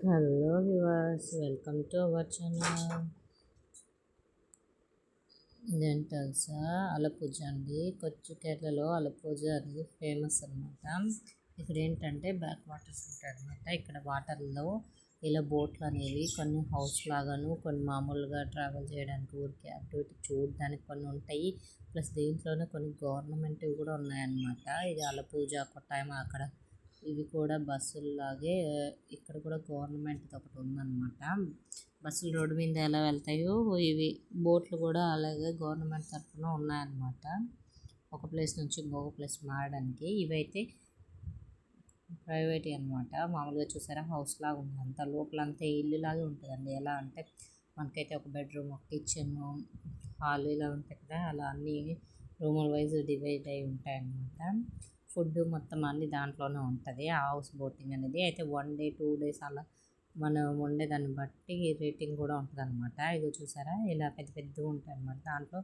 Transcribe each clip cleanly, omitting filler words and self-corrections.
Hello viewers, welcome to our channel. ఇదేంటి తెలుసా? అలపూజ అండి. కొచ్చు కేరళలో అలపూజ అనేది ఫేమస్ అనమాట. ఇక్కడ ఏంటంటే బ్యాక్ వాటర్స్ ఉంటాయి అనమాట. ఇక్కడ వాటర్లో ఇలా బోట్లు అనేవి కొన్ని హౌస్ లాగాను, కొన్ని మామూలుగా ట్రావెల్ చేయడానికి ఊరికి అటు ఇటు చూడడానికి కొన్ని ఉంటాయి. ప్లస్ దీంట్లోనే కొన్ని గవర్నమెంట్ కూడా ఉన్నాయన్నమాట. ఇది అలపూజ కొట్టాయమ అక్కడ ఇవి కూడా బస్సుల్లాగే ఇక్కడ కూడా గవర్నమెంట్ ఒకటి ఉందన్నమాట. బస్సులు రోడ్డు మీద ఎలా వెళ్తాయో ఇవి బోట్లు కూడా అలాగే గవర్నమెంట్ తరఫున ఉన్నాయన్నమాట. ఒక ప్లేస్ నుంచి ఇంకొక ప్లేస్ మారడానికి. ఇవైతే ప్రైవేట్ అనమాట. మామూలుగా చూసారా హౌస్ లాగా ఉంది, అంత లోపలంతా ఇల్లు లాగే ఉంటుందండి. ఎలా అంటే మనకైతే ఒక బెడ్రూమ్, ఒక కిచెన్, హాల్ ఇలా ఉంటాయి కదా, అలా అన్నీ రూముల వైజ్ డివైడ్ అయి ఉంటాయి అన్నమాట. ఫుడ్ మొత్తం అన్ని దాంట్లోనే ఉంటుంది. ఆ హౌస్ బోటింగ్ అనేది అయితే 1 డే 2 డేస్ అలా మనం ఉండేదాన్ని బట్టి రేటింగ్ కూడా ఉంటుంది అనమాట. ఇదో చూసారా ఇలా పెద్ద పెద్దగా ఉంటాయి అన్నమాట. దాంట్లో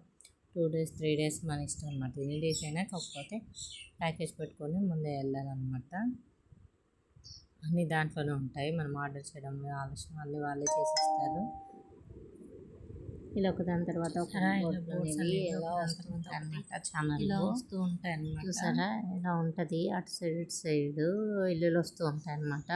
2 డేస్ 3 డేస్ మన ఇష్టం అనమాట. ఎన్ని డేస్ అయినా కాకపోతే ప్యాకేజ్ పెట్టుకొని ముందే వెళ్ళాలన్నమాట. అన్నీ దాంట్లోనే ఉంటాయి. మనం ఆర్డర్ చేయడం ఆలస్యం అన్నీ వాళ్ళే చేసిస్తారు. ఇలా ఒకదాని తర్వాత ఇలా వస్తూ ఉంటాయి అన్నమాట. చూసారా ఇలా ఉంటుంది. అటు సైడ్ ఇటు సైడ్ ఇల్లులు వస్తూ ఉంటాయి అన్నమాట.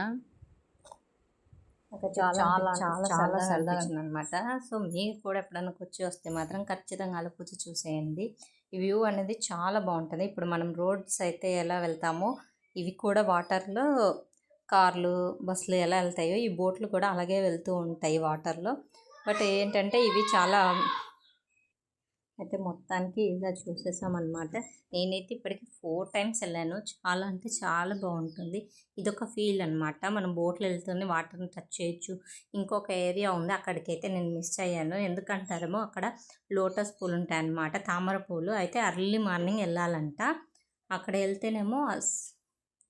చాలా చాలా సరదాగా అనమాట. సో మీరు కూడా ఎప్పుడైనా వచ్చి వస్తే మాత్రం ఖచ్చితంగా అలపూజ చూసేయండి. ఈ వ్యూ అనేది చాలా బాగుంటుంది. ఇప్పుడు మనం రోడ్స్ అయితే ఎలా వెళ్తామో ఇవి కూడా వాటర్లో కార్లు బస్సులు ఎలా వెళ్తాయో ఈ బోట్లు కూడా అలాగే వెళ్తూ ఉంటాయి వాటర్లో. బట్ ఏంటంటే ఇవి చాలా అయితే మొత్తానికి ఇలా చూసేసామన్నమాట. నేనైతే ఇప్పటికి 4 టైమ్స్ వెళ్ళాను. చాలా అంటే చాలా బాగుంటుంది. ఇదొక ఫీల్ అనమాట. మనం బోట్లో వెళ్తూనే వాటర్ని టచ్ చేయొచ్చు. ఇంకొక ఏరియా ఉంది, అక్కడికైతే నేను మిస్ అయ్యాను. ఎందుకంటారేమో అక్కడ లోటస్ పూలు ఉంటాయన్నమాట, తామర పూలు. అయితే అర్లీ మార్నింగ్ వెళ్ళాలంట. అక్కడ వెళ్తేనేమో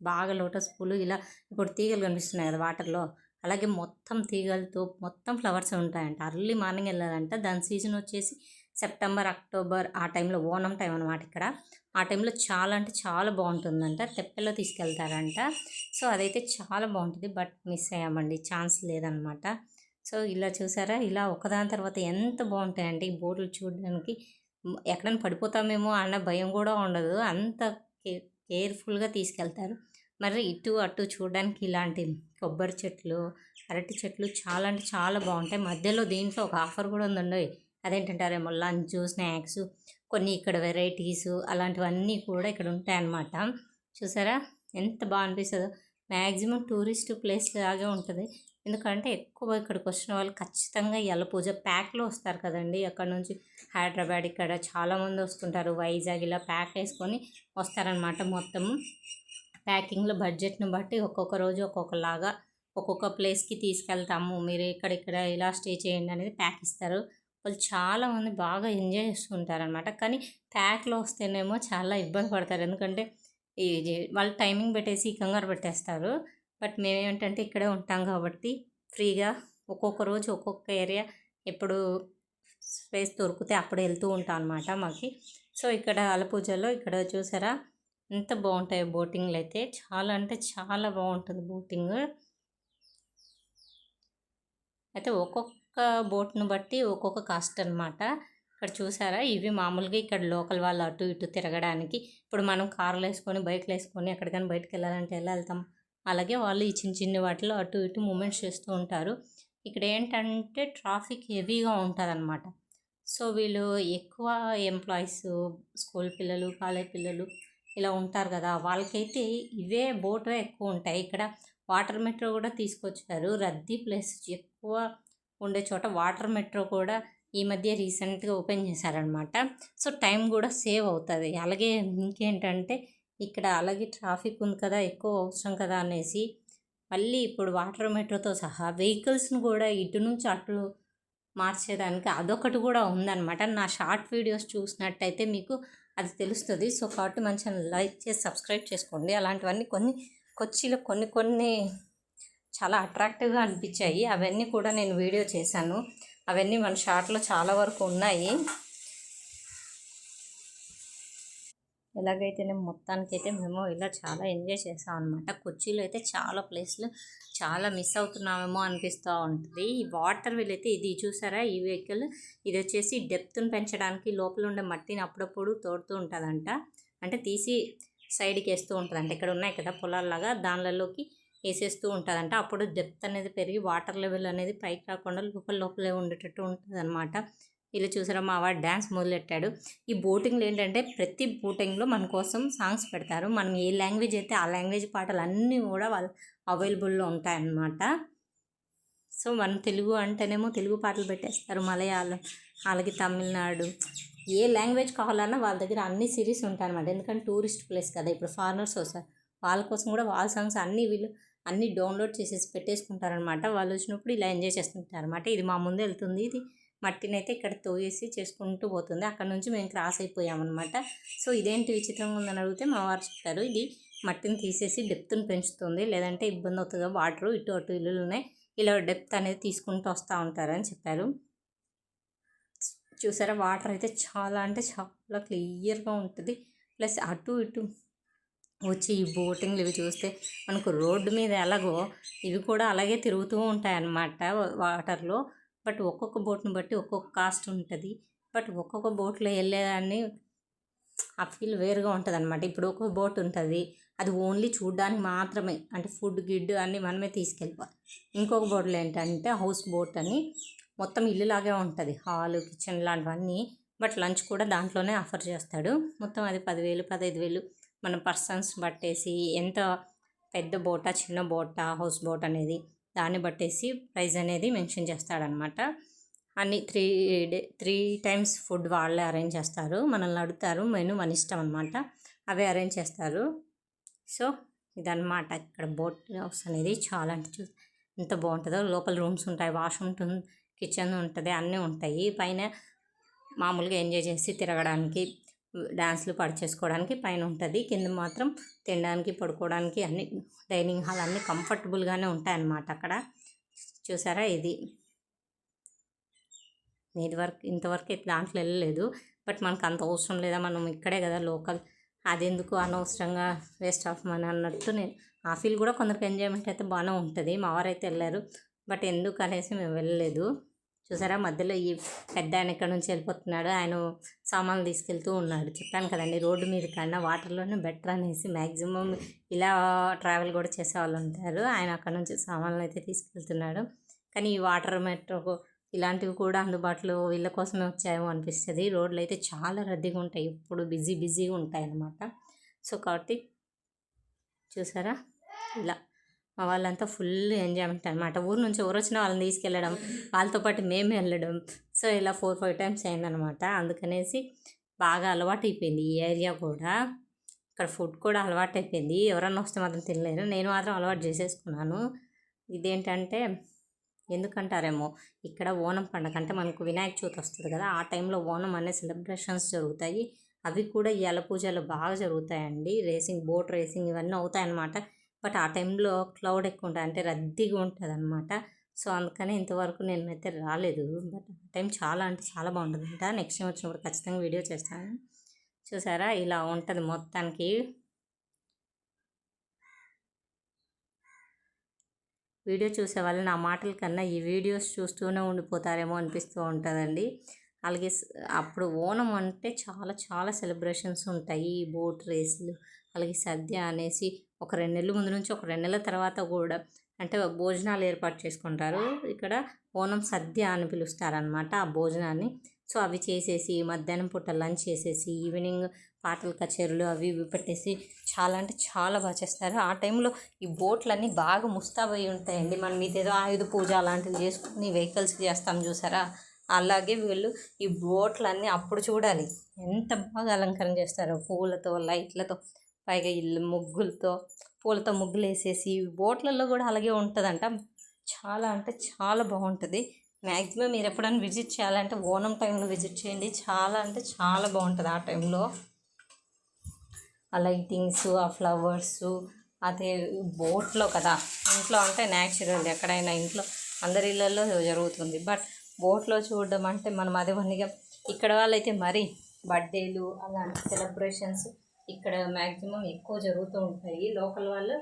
బాగా లోటస్ పూలు ఇలా ఇప్పుడు తీగలు కనిపిస్తున్నాయి కదా వాటర్లో, అలాగే మొత్తం తీగలతో మొత్తం ఫ్లవర్స్ ఉంటాయంట. అర్లీ మార్నింగ్ వెళ్ళాలంట. దాని సీజన్ వచ్చేసి సెప్టెంబర్, అక్టోబర్ ఆ టైంలో, ఓనం టైం అనమాట ఇక్కడ. ఆ టైంలో చాలా అంటే చాలా బాగుంటుందంట. తెప్పెలో తీసుకెళ్తారంట. సో అదైతే చాలా బాగుంటుంది. బట్ మిస్ అయ్యామండి, ఛాన్స్ లేదనమాట. సో ఇలా చూసారా, ఇలా ఒకదాని తర్వాత ఎంత బాగుంటాయంటే ఈ బోట్లు చూడడానికి. ఎక్కడైనా పడిపోతామేమో అన్న భయం కూడా ఉండదు, అంత కేర్ఫుల్గా తీసుకెళ్తారు. మరి ఇటు అటు చూడడానికి ఇలాంటి కొబ్బరి చెట్లు, అరటి చెట్లు చాలా అంటే చాలా బాగుంటాయి. మధ్యలో దీంట్లో ఒక ఆఫర్ కూడా ఉందండి. అదేంటంటారేమో లంచ్, స్నాక్స్, కొన్ని ఇక్కడ వెరైటీస్ అలాంటివన్నీ కూడా ఇక్కడ ఉంటాయన్నమాట. చూసారా ఎంత బాగా అనిపిస్తుందో. మ్యాక్సిమం టూరిస్ట్ ప్లేస్ లాగే ఉంటుంది. ఎందుకంటే ఎక్కువ ఇక్కడికి వచ్చిన వాళ్ళు ఖచ్చితంగా పూజ ప్యాక్లో వస్తారు కదండి. అక్కడ నుంచి హైదరాబాద్ ఇక్కడ చాలామంది వస్తుంటారు, వైజాగ్ ఇలా ప్యాక్ వేసుకొని వస్తారనమాట. మొత్తము ప్యాకింగ్లో బడ్జెట్ని బట్టి ఒక్కొక్క రోజు ఒక్కొక్కలాగా ఒక్కొక్క ప్లేస్కి తీసుకెళ్తాము, మీరు ఇక్కడ ఇలా స్టే చేయండి అనేది ప్యాక్ ఇస్తారు. వాళ్ళు చాలామంది బాగా ఎంజాయ్ చేస్తుంటారనమాట. కానీ ప్యాక్లో వస్తేనేమో చాలా ఇబ్బంది పడతారు. ఎందుకంటే వాళ్ళు టైమింగ్ పెట్టేసి కంగారు పెట్టేస్తారు. బట్ మేమేంటంటే ఇక్కడే ఉంటాం కాబట్టి ఫ్రీగా ఒక్కొక్క రోజు ఒక్కొక్క ఏరియా ఎప్పుడు స్పేస్ దొరికితే అప్పుడు వెళ్తూ ఉంటాం అనమాట మాకి. సో ఇక్కడ అలపూజలో ఇక్కడ చూసారా ఎంత బాగుంటాయి బోటింగ్లు. అయితే చాలా అంటే చాలా బాగుంటుంది బోటింగ్. అయితే ఒక్కొక్క బోట్ను బట్టి ఒక్కొక్క కాస్ట్ అనమాట. ఇక్కడ చూసారా ఇవి మామూలుగా ఇక్కడ లోకల్ వాళ్ళు అటు ఇటు తిరగడానికి. ఇప్పుడు మనం కార్లు వేసుకొని బైక్లు వేసుకొని ఎక్కడికైనా బయటకు వెళ్ళాలంటే ఎలా వెళ్తాం, అలాగే వాళ్ళు ఈ చిన్న చిన్న వాటిలో అటు ఇటు మూమెంట్స్ చేస్తూ ఉంటారు. ఇక్కడ ఏంటంటే ట్రాఫిక్ హెవీగా ఉంటుంది అనమాట. సో వీళ్ళు ఎక్కువ ఎంప్లాయీస్, స్కూల్ పిల్లలు, కాలేజ్ పిల్లలు ఇలా ఉంటారు కదా, వాళ్ళకైతే ఇవే బోట్వే ఎక్కువ ఉంటాయి. ఇక్కడ వాటర్ మెట్రో కూడా తీసుకొచ్చారు. రద్దీ ప్లేస్ ఎక్కువ ఉండే చోట వాటర్ మెట్రో కూడా ఈ మధ్య రీసెంట్గా ఓపెన్ చేశారనమాట. సో టైం కూడా సేవ్ అవుతుంది. అలాగే ఇంకేంటంటే ఇక్కడ అలాగే ట్రాఫిక్ ఉంది కదా, ఎక్కువ అవసరం కదా అనేసి మళ్ళీ ఇప్పుడు వాటర్ మెట్రోతో సహా వెహికల్స్ని కూడా ఇటు నుంచి అటు మార్చేదానికి అదొకటి కూడా ఉందన్నమాట. నా షార్ట్ వీడియోస్ చూసినట్టయితే మీకు అది తెలుస్తుంది. సో కాబట్టి మంచిగా లైక్ చేసి సబ్స్క్రైబ్ చేసుకోండి. అలాంటివన్నీ కొచ్చిలో కొన్ని చాలా అట్రాక్టివ్గా అనిపించాయి. అవన్నీ కూడా నేను వీడియో చేశాను. అవన్నీ మన షార్ట్లో చాలా వరకు ఉన్నాయి. ఎలాగైతేనే మొత్తానికైతే మేము ఇలా చాలా ఎంజాయ్ చేసాం అనమాట. కొచ్చిలో అయితే చాలా ప్లేస్లు చాలా మిస్ అవుతున్నామేమో అనిపిస్తూ ఉంటుంది. ఈ వాటర్ వీల్ అయితే ఇది చూసారా, ఈ వెహికల్ ఇది వచ్చేసి డెప్త్ని పెంచడానికి లోపల ఉండే మట్టిని అప్పుడప్పుడు తోడుతూ ఉంటుందంట. అంటే తీసి సైడ్కి వేస్తూ ఉంటుందంట. ఇక్కడ ఉన్నాయి కదా పొలాల్లాగా, దానిలోకి వేసేస్తూ ఉంటుందంట. అప్పుడు డెప్త్ అనేది పెరిగి వాటర్ లెవెల్ అనేది పైకి రాకుండా లోపలే ఉండేటట్టు ఉంటుంది అనమాట. ఇలా చూసారా, మా వాడు డ్యాన్స్ మొదలెట్టాడు. ఈ బోటింగ్లో ఏంటంటే ప్రతి బోటింగ్లో మన కోసం సాంగ్స్ పెడతారు. మనం ఏ లాంగ్వేజ్ అయితే ఆ లాంగ్వేజ్ పాటలు అన్నీ కూడా వాళ్ళు అవైలబుల్లో ఉంటాయన్నమాట. సో మనం తెలుగు అంటేనేమో తెలుగు పాటలు పెట్టేస్తారు, మలయాళం, అలాగే తమిళనాడు, ఏ లాంగ్వేజ్ కావాలన్నా వాళ్ళ దగ్గర అన్ని సిరీస్ ఉంటాయి అనమాట. ఎందుకంటే టూరిస్ట్ ప్లేస్ కదా, ఇప్పుడు ఫారినర్స్ వస్తారు, వాళ్ళ కోసం కూడా వాళ్ళ సాంగ్స్ వీళ్ళు అన్నీ డౌన్లోడ్ చేసేసి పెట్టేసుకుంటారనమాట. వాళ్ళు వచ్చినప్పుడు ఇలా ఎంజాయ్ చేస్తుంటారు అనమాట. ఇది మా ముందు వెళ్తుంది, ఇది మట్టిని అయితే ఇక్కడ తోయేసి చేసుకుంటూ పోతుంది. అక్కడ నుంచి మేము క్రాస్ అయిపోయామన్నమాట. సో ఇదేంటి విచిత్రంగా ఉందని అడిగితే మా వారు చెప్తారు, ఇది మట్టిని తీసేసి డెప్త్ని పెంచుతుంది, లేదంటే ఇబ్బంది అవుతుంది, వాటర్ ఇటు అటు ఇల్లులు ఉన్నాయి, ఇలా డెప్త్ అనేది తీసుకుంటూ వస్తూ ఉంటారని చెప్పారు. చూసారా, వాటర్ అయితే చాలా అంటే చాలా క్లియర్గా ఉంటుంది. ప్లస్ అటు ఇటు వచ్చి ఈ బోటింగ్లు ఇవి చూస్తే మనకు రోడ్డు మీద ఎలాగో ఇవి కూడా అలాగే తిరుగుతూ ఉంటాయి అన్నమాట వాటర్లో. బట్ ఒక్కొక్క బోట్ని బట్టి ఒక్కొక్క కాస్ట్ ఉంటుంది. బట్ ఒక్కొక్క బోట్లో వెళ్ళేదాన్ని ఆ ఫీల్ వేరుగా ఉంటుంది అనమాట. ఇప్పుడు ఒక బోట్ ఉంటుంది, అది ఓన్లీ చూడడానికి మాత్రమే, అంటే ఫుడ్ గిడ్ అన్నీ మనమే తీసుకెళ్ళిపోవాలి. ఇంకొక బోట్లో ఏంటంటే హౌస్ బోట్ అని మొత్తం ఇల్లులాగే ఉంటుంది, హాలు, కిచెన్ లాంటివన్నీ. బట్ లంచ్ కూడా దాంట్లోనే ఆఫర్ చేస్తాడు. మొత్తం అది 10,000 15,000 మన పర్సన్స్ బట్టేసి, ఎంత పెద్ద బోటా చిన్న బోటా హౌస్ బోట్ అనేది దాన్ని బట్టేసి ప్రైస్ అనేది మెన్షన్ చేస్తాడనమాట. అన్ని 3 టైమ్స్ ఫుడ్ వాళ్ళే అరేంజ్ చేస్తారు. మనల్ని అడుగుతారు, మెను మన ఇష్టం అనమాట, అవే అరేంజ్ చేస్తారు. సో ఇదన్నమాట ఇక్కడ బోట్ హౌస్ అనేది. చాలా అంటే ఎంత బాగుంటుందో. లోపల రూమ్స్ ఉంటాయి, వాష్రూమ్ ఉంటుంది, కిచెన్ ఉంటుంది, అన్నీ ఉంటాయి. పైన మామూలుగా ఎంజాయ్ చేసి తిరగడానికి, డ్యాన్స్లు చేసుకోవడానికి పైన ఉంటుంది. కింద మాత్రం తినడానికి, పడుకోవడానికి అన్ని డైనింగ్ హాల్ అన్నీ కంఫర్టబుల్గానే ఉంటాయి అన్నమాట అక్కడ. చూసారా, ఇది ఇంతవరకు దాంట్లో వెళ్ళలేదు. బట్ మనకు అంత అవసరం లేదా, మనం ఇక్కడే కదా లోకల్, అదెందుకు అనవసరంగా వేస్ట్ ఆఫ్ మనీ అన్నట్టు నేను ఆ ఫీల్ కూడా కొందరికి ఎంజాయ్మెంట్ అయితే బాగానే ఉంటుంది. మా వారైతే వెళ్ళారు, బట్ ఎందుకు అనేసి మేము వెళ్ళలేదు. చూసారా, మధ్యలో ఈ పెద్ద ఆయన ఇక్కడ నుంచి వెళ్ళిపోతున్నాడు, ఆయన సామాన్లు తీసుకెళ్తూ ఉన్నాడు. చెప్పాను కదండి, రోడ్డు మీద కన్నా వాటర్లోనే బెటర్ అనేసి. మ్యాక్సిమం ఇలా ట్రావెల్ కూడా చేసేవాళ్ళు ఉంటారు. ఆయన అక్కడ నుంచి సామాన్లు అయితే తీసుకెళ్తున్నాడు. కానీ ఈ వాటర్ మెట్రో ఇలాంటివి కూడా అందుబాటులో వీళ్ళ కోసమే వచ్చాయేమో అనిపిస్తుంది. రోడ్లు అయితే చాలా రద్దీగా ఉంటాయి, ఎప్పుడు బిజీగా ఉంటాయి అన్నమాట. సో కాబట్టి చూసారా, ఇలా మా వాళ్ళంతా ఫుల్ ఎంజాయ్మెంట్ అనమాట. ఊరు నుంచి ఎవరు వచ్చినా వాళ్ళని తీసుకెళ్ళడం, వాళ్ళతో పాటు మేము వెళ్ళడం. సో ఇలా 4-5 టైమ్స్ అయిందనమాట. అందుకనేసి బాగా అలవాటు అయిపోయింది ఈ ఏరియా కూడా. ఇక్కడ ఫుడ్ కూడా అలవాటు అయిపోయింది. ఎవరన్నా వస్తే మాత్రం తినలేరు, నేను మాత్రం అలవాటు చేసేసుకున్నాను. ఇదేంటంటే ఎందుకంటారేమో, ఇక్కడ ఓనం పండుగ అంటే మనకు వినాయక చవితి వస్తుంది కదా, ఆ టైంలో ఓనం అనే సెలబ్రేషన్స్ జరుగుతాయి. అవి కూడా ఈ అల పూజలు బాగా జరుగుతాయండి. రేసింగ్, బోట్ రేసింగ్ ఇవన్నీ అవుతాయన్నమాట. బట్ ఆ టైంలో క్లౌడ్ ఎక్కువ ఉంటుంది, అంటే రద్దీగా ఉంటుంది అనమాట. సో అందుకని ఇంతవరకు నేనైతే రాలేదు. బట్ ఆ టైం చాలా అంటే చాలా బాగుంటుందంట. నెక్స్ట్ టైం వచ్చినప్పుడు ఖచ్చితంగా వీడియో చేస్తాను. చూసారా, ఇలా ఉంటుంది మొత్తానికి. వీడియో చూసే వాళ్ళు నా మాటల కన్నా ఈ వీడియోస్ చూస్తూనే ఉండిపోతారేమో అనిపిస్తూ ఉంటుందండి. అలాగే అప్పుడు ఓనం అంటే చాలా చాలా సెలబ్రేషన్స్ ఉంటాయి. బోట్ రేసులు, అలాగే సద్య అనేసి ఒక 2 నెలల ముందు నుంచి, ఒక 2 నెలల తర్వాత కూడా అంటే భోజనాలు ఏర్పాటు చేసుకుంటారు. ఇక్కడ ఓనం సద్య అని పిలుస్తారనమాట ఆ భోజనాన్ని. సో అవి చేసేసి మధ్యాహ్నం పూట లంచ్ చేసేసి ఈవినింగ్ పాటల కచేరీలు అవి ఇవి పెట్టేసి చాలా అంటే చాలా బాగా చేస్తారు. ఆ టైంలో ఈ బోట్లన్నీ బాగా ముస్తాబయి ఉంటాయండి. మనం ఇదేదో ఆయుధ పూజ అలాంటివి చేసుకుని వెహికల్స్కి చేస్తాం చూసారా, అలాగే వీళ్ళు ఈ బోట్లన్నీ అప్పుడు చూడాలి ఎంత బాగా అలంకరణ చేస్తారో, పూలతో, లైట్లతో, పైగా ఇల్లు ముగ్గులతో, పూలతో ముగ్గులు వేసేసి. బోట్లలో కూడా అలాగే ఉంటుందంట. చాలా అంటే చాలా బాగుంటుంది. మ్యాక్సిమం మీరు ఎప్పుడైనా విజిట్ చేయాలంటే ఓనం టైంలో విజిట్ చేయండి, చాలా అంటే చాలా బాగుంటుంది ఆ టైంలో. ఆ లైటింగ్స్, ఆ ఫ్లవర్స్, అదే బోట్లో కదా. ఇంట్లో అంటే న్యాచురల్, ఎక్కడైనా ఇంట్లో అందరి ఇళ్ళల్లో జరుగుతుంది. బట్ బోట్లో చూడడం అంటే మనం అదే వన్నిగా. ఇక్కడ వాళ్ళైతే మరి బర్త్డేలు అలాంటి సెలబ్రేషన్స్ ఇక్కడ మ్యాక్సిమం ఎక్కువ జరుగుతూ ఉంటాయి. లోకల్ వాళ్ళు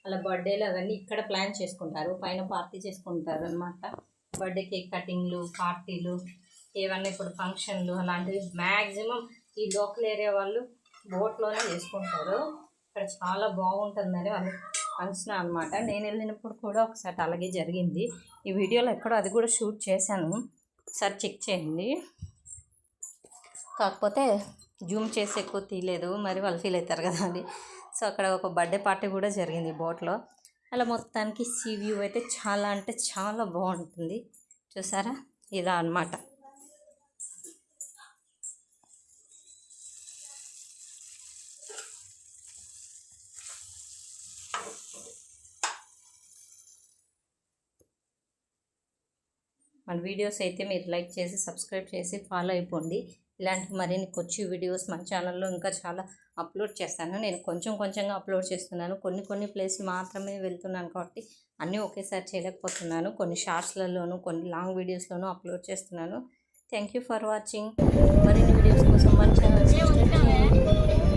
అలా బర్త్డేలు అవన్నీ ఇక్కడ ప్లాన్ చేసుకుంటారు, పైన పార్టీ చేసుకుంటారు అనమాట. బర్త్డే కేక్ కటింగ్లు, పార్టీలు, ఏవన్నా ఇప్పుడు ఫంక్షన్లు అలాంటివి మ్యాక్సిమం ఈ లోకల్ ఏరియా వాళ్ళు బోట్లోనే చేసుకుంటారు. ఇక్కడ చాలా బాగుంటుందని వాళ్ళు అంచనా అనమాట. నేను వెళ్ళినప్పుడు కూడా ఒకసారి అలాగే జరిగింది. ఈ వీడియోలో ఎక్కడో అది కూడా షూట్ చేశాను, ఒకసారి చెక్ చేయండి. కాకపోతే జూమ్ చేసి ఎక్కువ తీయలేదు, మరి వాళ్ళు ఫీల్ అవుతారు కదా అని. సో అక్కడ ఒక బర్త్డే పార్టీ కూడా జరిగింది బోట్లో. అలా మొత్తానికి సీ వ్యూ అయితే చాలా అంటే చాలా బాగుంటుంది. చూసారా, ఇలా అన్నమాట. మన వీడియోస్ అయితే మీరు లైక్ చేసి సబ్స్క్రైబ్ చేసి ఫాలో అయిపోండి. ఇలాంటి మరిన్ని కొచ్చి వీడియోస్ మన ఛానల్లో ఇంకా చాలా అప్లోడ్ చేస్తాను. నేను కొంచెంగా అప్లోడ్ చేస్తున్నాను. కొన్ని ప్లేస్లు మాత్రమే వెళ్తున్నాను కాబట్టి అన్నీ ఒకేసారి చేయలేకపోతున్నాను. కొన్ని షార్ట్స్లలోనూ కొన్ని లాంగ్ వీడియోస్లోనూ అప్లోడ్ చేస్తున్నాను. Thank you for watching. మరిన్ని వీడియోస్ కోసం మన ఛానల్ సబ్స్క్రైబ్ చేయండి.